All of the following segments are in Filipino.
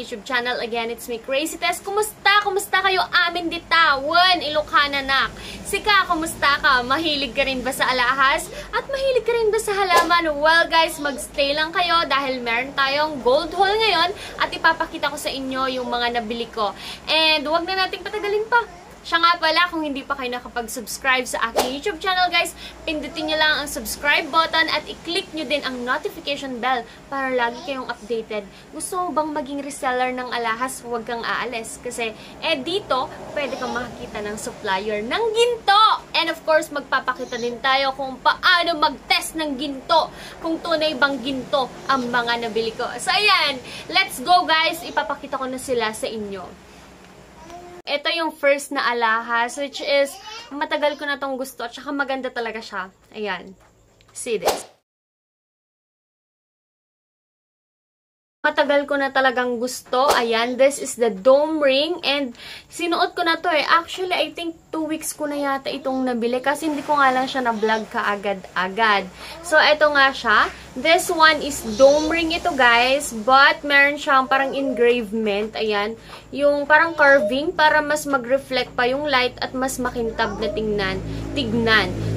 YouTube channel. Again, it's me, Crazy Tess. Kumusta? Kumusta kayo amin ditawan? Ilocana nak. Sika, kumusta ka? Mahilig ka rin ba sa alahas? At mahilig ka rin ba sa halaman? Well guys, magstay lang kayo dahil meron tayong gold haul ngayon at ipapakita ko sa inyo yung mga nabili ko. And huwag na nating patagalin pa. Siya nga pala, kung hindi pa kayo nakapag-subscribe sa aking YouTube channel, guys, pindutin nyo lang ang subscribe button at i-click nyo din ang notification bell para lagi kayong updated. Gusto mo bang maging reseller ng alahas? Huwag kang aalis. Kasi, dito, pwede kang makakita ng supplier ng ginto. And of course, magpapakita din tayo kung paano mag-test ng ginto. Kung tunay bang ginto ang mga nabili ko. So, ayan. Let's go, guys. Ipapakita ko na sila sa inyo. Ito yung first na alahas, which is, matagal ko na tong gusto, at saka maganda talaga siya. Ayan. See this. Matagal ko na talagang gusto. Ayan, this is the dome ring. And, sinuot ko na to eh. Actually, I think 2 weeks ko na yata itong nabili. Kasi hindi ko nga lang siya na-vlog kaagad-agad. So, ito nga siya. This one is dome ring ito, guys. But, meron siyang parang engravement. Ayan. Yung parang carving para mas mag-reflect pa yung light at mas makintab na tignan.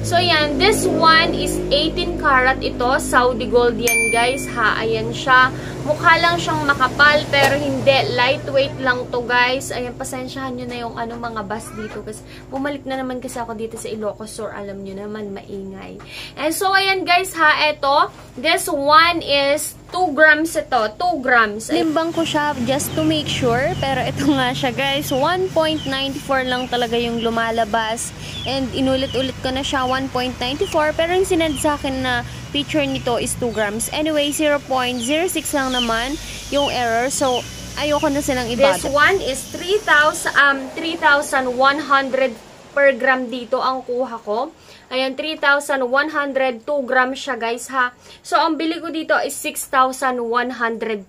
So, ayan. This one is 18 karat ito. Saudi gold yan, guys. Ha, ayan siya. Mukha lang siyang makapal, pero hindi. Lightweight lang to, guys. Ayan, pasensyahan nyo na yung mga bus dito. Kasi bumalik na naman kasi ako dito sa Ilocos Sur. Alam nyo naman, maingay. And so, ayan, guys, ha. Ito, this one is 2 grams ito. 2 grams. Limbang ko siya just to make sure. Pero ito nga siya, guys. 1.94 lang talaga yung lumalabas. And inulit-ulit ko na siya 1.94. Pero yung sinend sa akin na picture nito is 2 grams. Anyway, 0.06 lang naman yung error. So, ayoko na silang ibaba. This one is 3,100 per gram dito ang kuha ko. Ayan, 3,100, 2 grams siya, guys, ha. So, ang bili ko dito is 6,100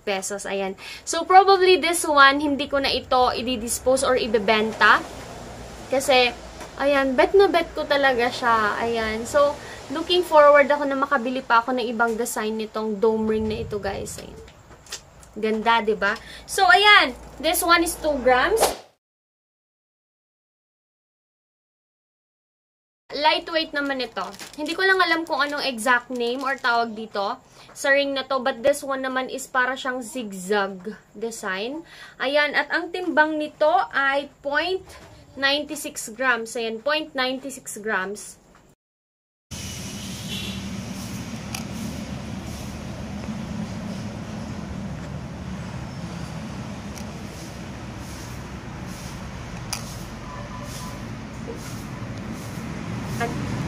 pesos. Ayan. So, probably this one, hindi ko na ito i-dispose or ibebenta. Kasi, ayan, bet na bet ko talaga siya. Ayan. So, looking forward ako na makabili pa ako ng ibang design nitong dome ring na ito, guys. Ayan. Ganda, diba? So, ayan. This one is 2 grams. Lightweight naman ito. Hindi ko lang alam kung anong exact name or tawag dito sa ring na to. But this one naman is para siyang zigzag design. Ayan. At ang timbang nito ay 0.96 grams. Ayan. 0.96 grams.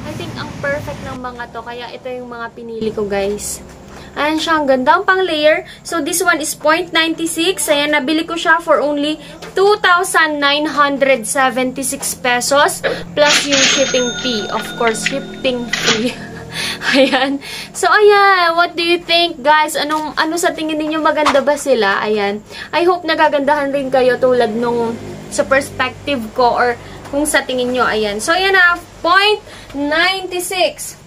I think ang perfect ng mga to. Kaya ito yung mga pinili ko, guys. Ayan siya. Ang ganda. Ang pang layer. So, this one is 0.96. Ayan. Nabili ko siya for only 2,976 pesos. Plus yung shipping fee. Of course, shipping fee. Ayan. So, ayan. What do you think, guys? Ano sa tingin ninyo? Maganda ba sila? Ayan. I hope nagagandahan rin kayo tulad nung sa perspective ko or kung sa tingin nyo, ayan. So, ayan na, 0.96.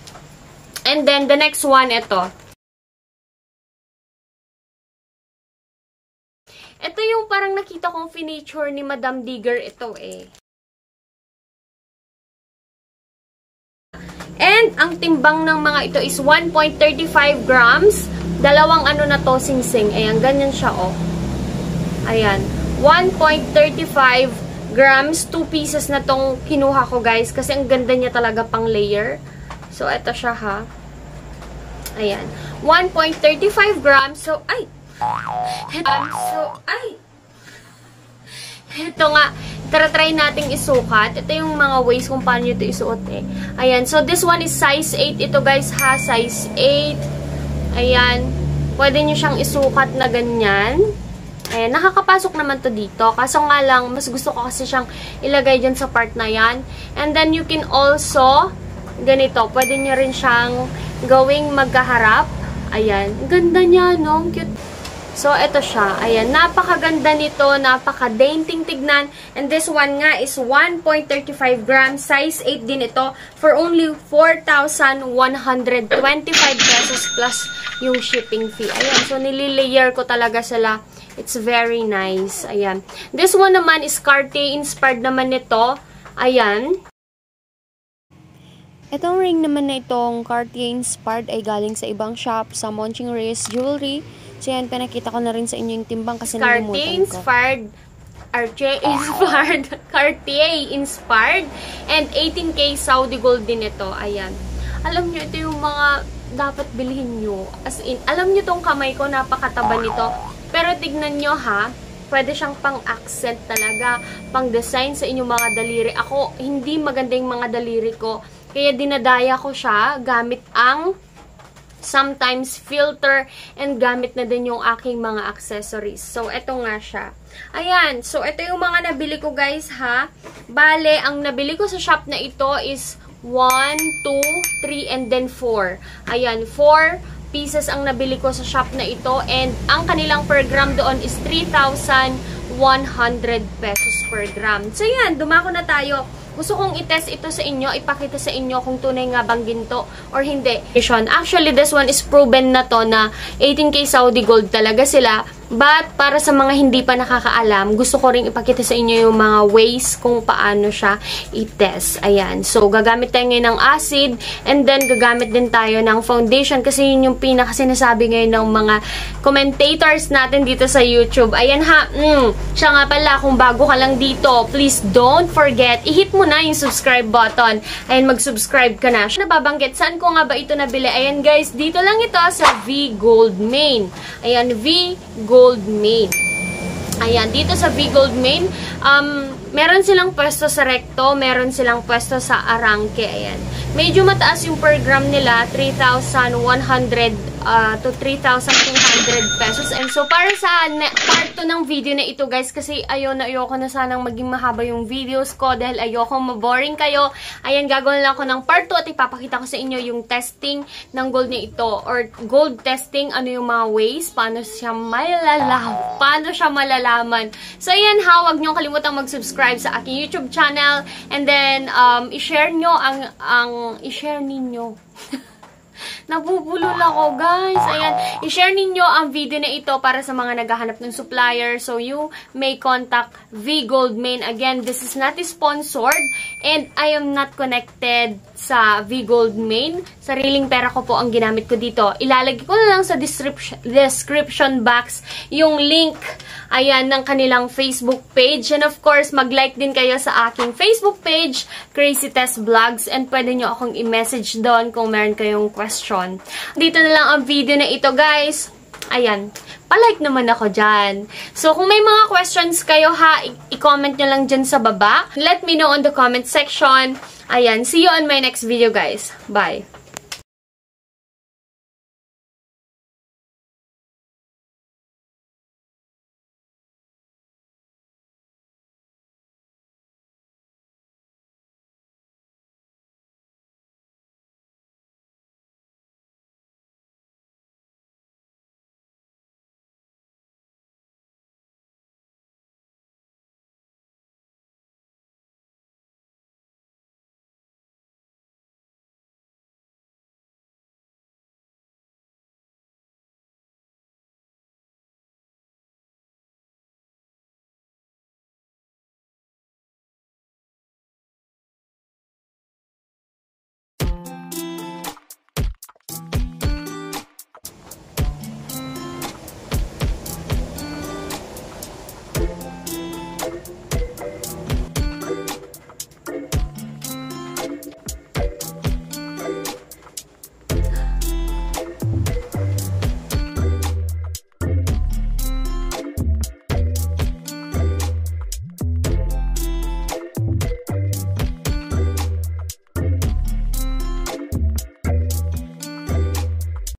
And then, the next one, ito. Ito yung parang nakita kong finiture ni Madam Digger ito, eh. And, ang timbang ng mga ito is 1.35 grams. Dalawang na to, sing-sing. Ayan, ganyan siya, oh. Ayan. 1.35 grams, 2 pieces na tong kinuha ko, guys. Kasi ang ganda niya talaga pang layer. So, ito siya, ha. Ayan. 1.35 grams. So, ay! Ito nga. Try nating isukat. Ito yung mga ways kung paano nyo ito isuot, eh. Ayan. So, this one is size 8. Ito, guys, ha. Size 8. Ayan. Pwede nyo siyang isukat na ganyan. Ayan, nakakapasok naman to dito. Kaso nga lang, mas gusto ko kasi siyang ilagay dyan sa part na yan. And then, you can also, ganito, pwede nyo rin siyang gawing magkaharap. Ayan, ganda niya, no? Cute. So, ito siya. Ayan, napakaganda nito, napaka-dainting tignan. And this one nga is 1.35 grams, size 8 din ito, for only 4,125 pesos plus yung shipping fee. Ayan, so nililayer ko talaga sila It's very nice. Ayan. This one naman is Cartier-inspired naman nito. Ayan. Itong ring naman na itong Cartier-inspired ay galing sa ibang shop, sa Monching Reyes Jewelry. So yan, pinakita ko na rin sa inyo yung timbang kasi nalimutan ko. Cartier-inspired, and 18K Saudi gold din ito. Ayan. Alam nyo, ito yung mga dapat bilhin nyo. As in, alam nyo tong kamay ko, napakataba nito. Pero tignan nyo ha, pwede siyang pang-accent talaga, pang-design sa inyong mga daliri. Ako, hindi maganda yung mga daliri ko. Kaya dinadaya ko siya gamit ang sometimes filter and gamit na din yung aking mga accessories. So, eto nga siya. Ayan. So, ito yung mga nabili ko guys ha. Bale, ang nabili ko sa shop na ito is 1, 2, 3, and then 4. Ayan, 4 pieces ang nabili ko sa shop na ito. And ang kanilang per gram doon is 3,100 pesos per gram. So, yan. Dumako na tayo. Gusto kong i-test ito sa inyo, ipakita sa inyo kung tunay nga bang ginto or hindi. Actually, this one is proven na to na 18K Saudi gold talaga sila. But, para sa mga hindi pa nakakaalam, gusto ko rin ipakita sa inyo yung mga ways kung paano siya i-test. Ayan. So, gagamit tayo ngayon ng acid and then gagamit din tayo ng foundation kasi yun yung pinaka-sinasabi ngayon ng mga commentators natin dito sa YouTube. Ayan ha. Siya nga pala, kung bago ka lang dito, please don't forget, i-hit mo na yung subscribe button. Ayan, mag-subscribe ka na. Nababanggit, saan ko nga ba ito nabili? Ayan guys, dito lang ito sa V Gold Main. Ayan, V Gold Main. Ayan, dito sa V Gold Main, meron silang pwesto sa Recto, meron silang pwesto sa Arangke. Ayan. Medyo mataas yung per gram nila, 3,100 to 3,200 pesos. And so, para sa part 2 ng video na ito, guys, kasi ayoko na sanang maging mahaba yung videos ko dahil ayoko maboring kayo. Ayan, gagawin lang ako ng part 2 at ipapakita ko sa inyo yung testing ng gold na ito. Or gold testing, ano yung mga ways, paano siya malalaman. So, ayan ha, huwag nyo kalimutang mag-subscribe sa aking YouTube channel. And then, i-share nyo i-share ninyo. Nabubulol ako, guys. Ayan, i-share ninyo ang video na ito para sa mga naghahanap ng supplier. So, you may contact V Gold Main. Again, this is not sponsored and I am not connected sa V Gold Main. Sariling pera ko po ang ginamit ko dito. Ilalagay ko na lang sa description box yung link, ayan, ng kanilang Facebook page. And of course, mag-like din kayo sa aking Facebook page, Crazy Tess Vlogs. And pwede nyo akong i-message doon kung meron kayong question. Dito na lang ang video na ito, guys. Ayan, palike naman ako dyan. So, kung may mga questions kayo ha, i-comment nyo lang dyan sa baba. Let me know on the comment section. Ayan, see you on my next video, guys. Bye!